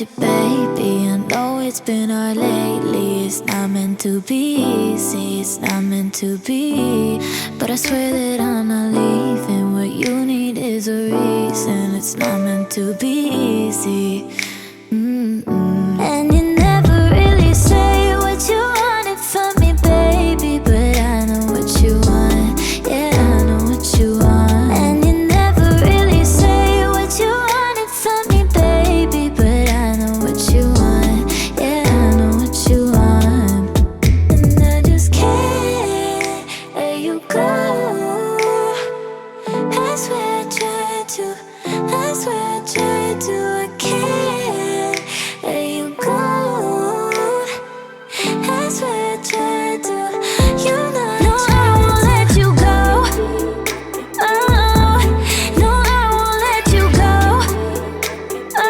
you, baby. I know it's been hard lately. It's not meant to be easy, it's not meant to be. But I swear that I'm not leaving. What you need is a reason. It's not meant to be easy. And you never really say what you wanted from me, baby. But I know what you want, yeah, I know what you want. And you never really say what you wanted from me, baby. But I know what you want, yeah, I know what you want. And I just can't let you go. I swear I tried to, I swear I tried to. I can't let you go. I swear I tried to. You know no, I won't let you go. Oh, no, I won't let you go. Oh,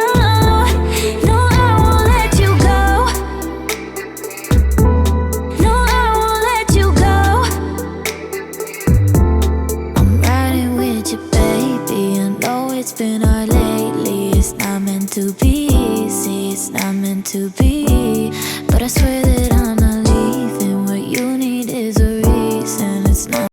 no, I won't let you go. No, I won't let you go. I'm riding with you, baby. I know it's been hard lately. It's not meant to be easy, it's not meant to be. But I swear that I'm